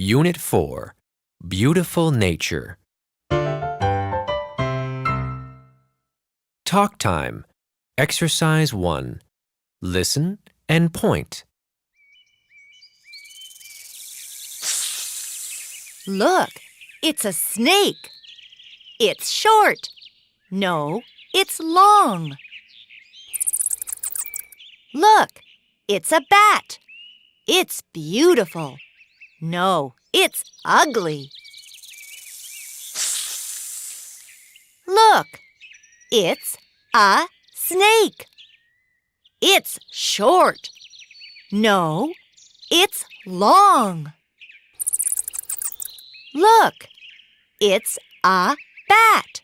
Unit 4, Beautiful Nature. Talk time. Exercise 1. Listen and point. Look, it's a snake. It's short. No, it's long. Look, it's a bat. It's beautiful. No, it's ugly. Look, it's a snake. It's short. No, it's long. Look, it's a bat.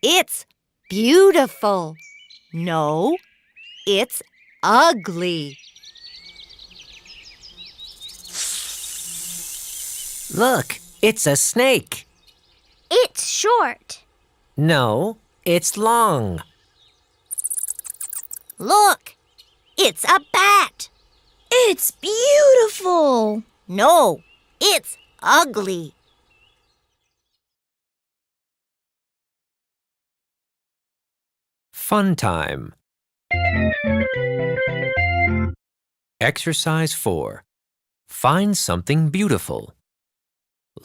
It's beautiful. No, it's ugly. Look, it's a snake. It's short. No, it's long. Look, it's a bat. It's beautiful. No, it's ugly. Fun time. Exercise 4. Find something beautiful.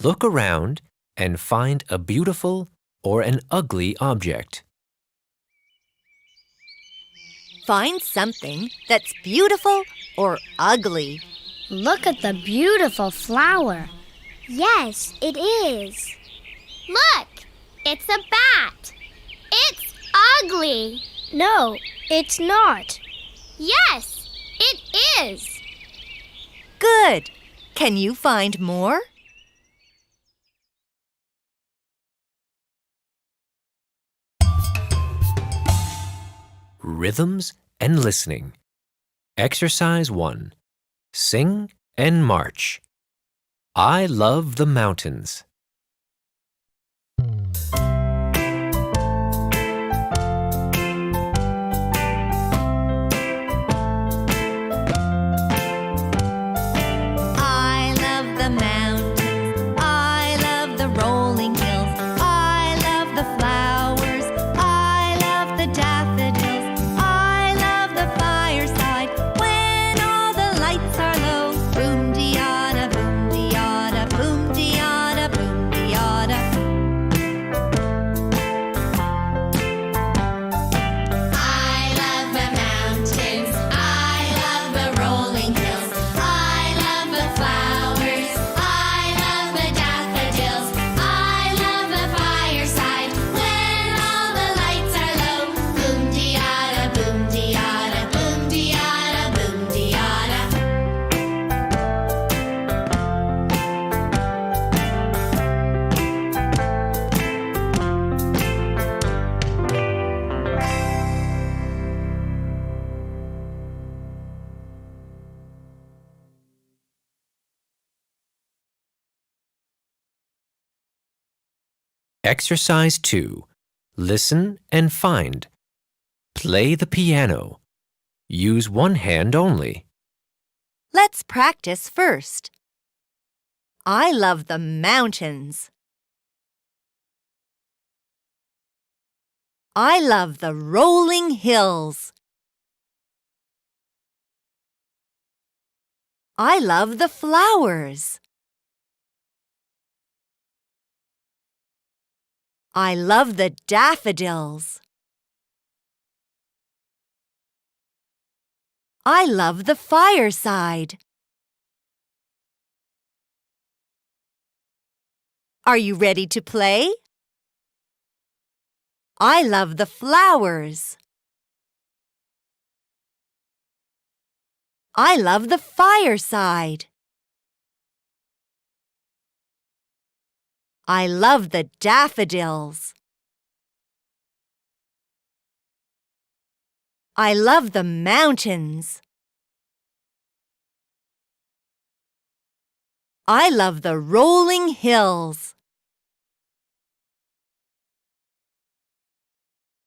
Look around and find a beautiful or an ugly object. Find something that's beautiful or ugly. Look at the beautiful flower. Yes, it is. Look, it's a bat. It's ugly. No, it's not. Yes, it is. Good. Can you find more? Rhythms and listening. Exercise 1. Sing and march. I love the mountains. I love the mountains. I love the rolling hills. I love the flowers. I love the daffodils. I love the fireside when all the lights are low. Boom-de-yada, boom-de-yada, boom-de-yada, boom-de-yada. I love the mountains. I love the rolling hills. I love the flowers. I love the daffodils. I love the fireside when all the lights are low. Boom-de-yada, boom-de-yada, boom-de-yada, boom-de-yada. Exercise 2. Listen and find. Play the piano. Use one hand only. Let's practice first. I love the mountains. I love the rolling hills. I love the flowers. I love the daffodils. I love the fireside. Are you ready to play? I love the flowers. I love the fireside. I love the daffodils. I love the mountains. I love the rolling hills.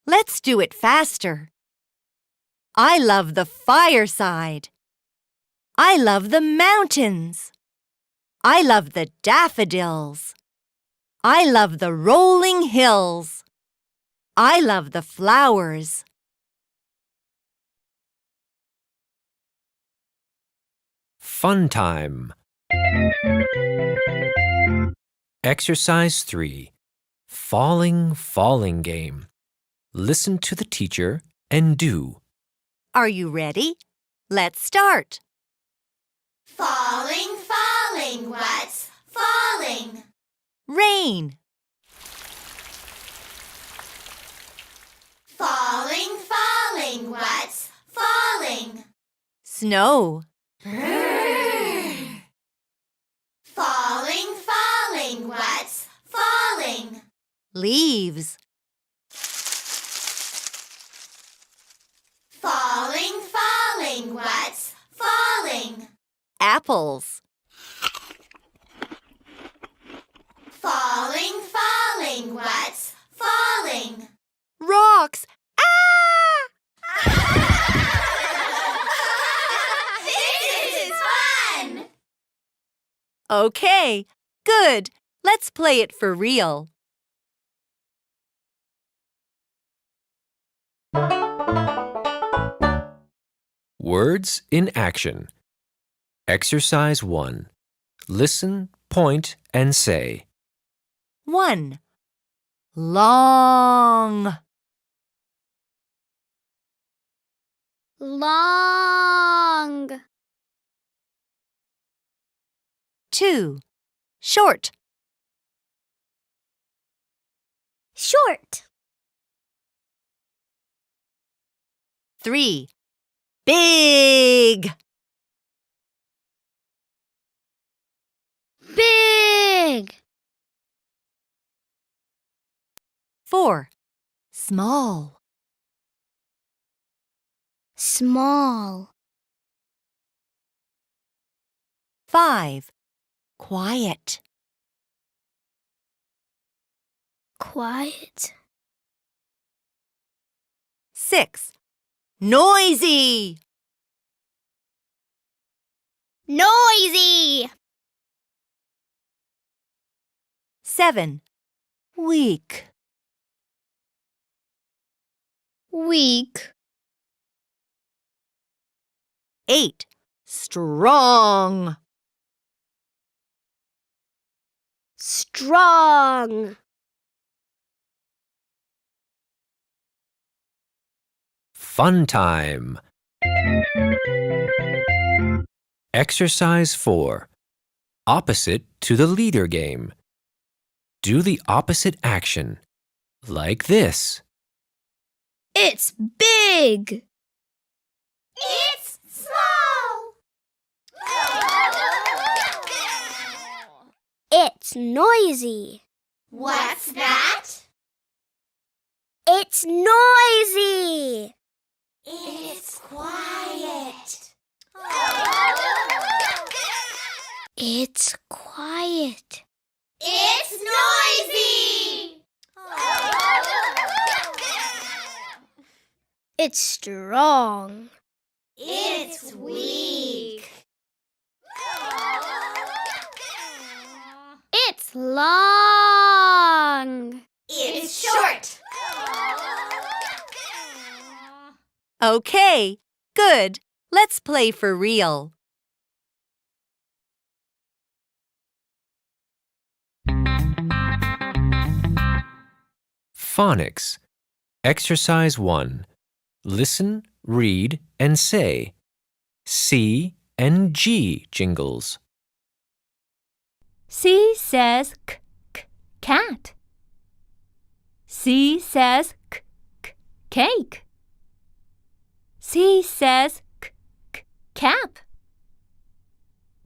Let's do it faster. I love the fireside. I love the mountains. I love the daffodils. I love the rolling hills. I love the flowers. Fun time. Exercise 3. Falling, falling game. Listen to the teacher and do. Are you ready? Let's start. Falling, falling, what's falling? Rain, Falling, falling, what's falling? snow, Falling, falling, what's falling? leaves, Falling, falling, what's falling? apples, Falling, falling, what's falling? rocks. This is fun! Okay, good. Let's play it for real. Words in action. Exercise 1. Listen, point, and say. 1. Long, Long. 2. Short, Short. 3. Big, Big. 4. Small, Small. 5. Quiet, Quiet. 6. Noisy, Noisy. 7. Weak, Weak. 8. Strong, Strong. Fun time. Exercise 4. Opposite to the leader game. Do the opposite action, like this. It's big. It's small! It's noisy. What's that? It's noisy. It's quiet. It's quiet. It's noisy! It's strong. It's weak. It's long. It's short. Okay, good. Let's play for real. Phonics. Exercise 1. Listen, read, and say C and G jingles. C says k, k, cat. C says k, k, cake. C says k, k, cap.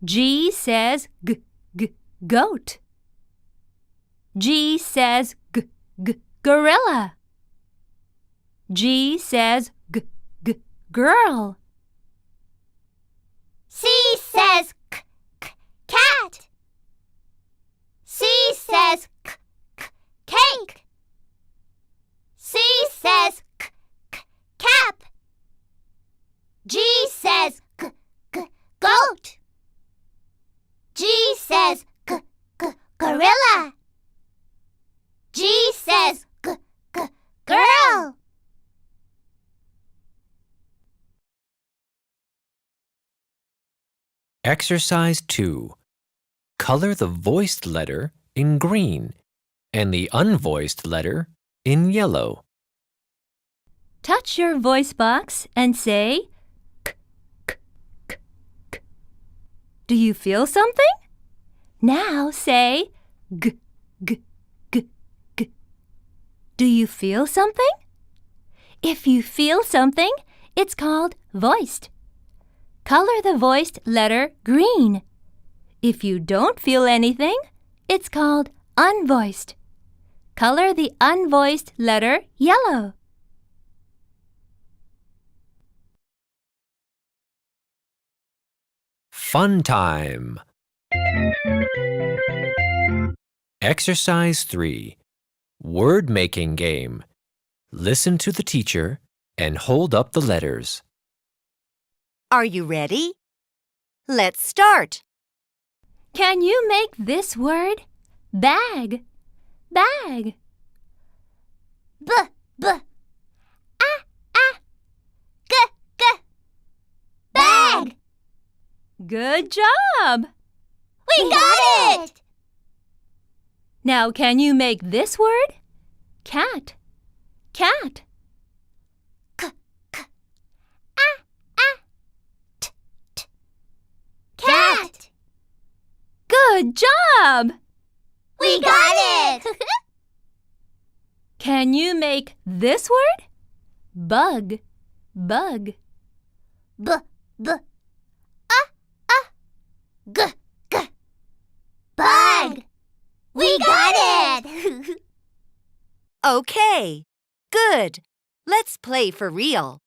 G says g, g, goat. G says g, g, gorilla. G says g, g, girl. C says k, k, cat. C says k, k, cake. C says k, k, cap. G says g, g, goat. G says Exercise 2. Color the voiced letter in green and the unvoiced letter in yellow. Touch your voice box and say k, k, k, k. Do you feel something? Now say g, g, g, g. Do you feel something? If you feel something, it's called voiced. Color the voiced letter green. If you don't feel anything, it's called unvoiced. Color the unvoiced letter yellow. Fun time. Exercise 3. Word making game. Listen to the teacher and hold up the letters. Are you ready? Let's start. Can you make this word? Bag. Bag. B, b. Ah. G, g. Bag. Good job! We got it! Now can you make this word? Cat. Cat. K, k. Ah. T, t. Cat. Good job! We got it! Can you make this word? Bug. Bug. B, b. G, g. Bug. We got it! Okay, good. Let's play for real.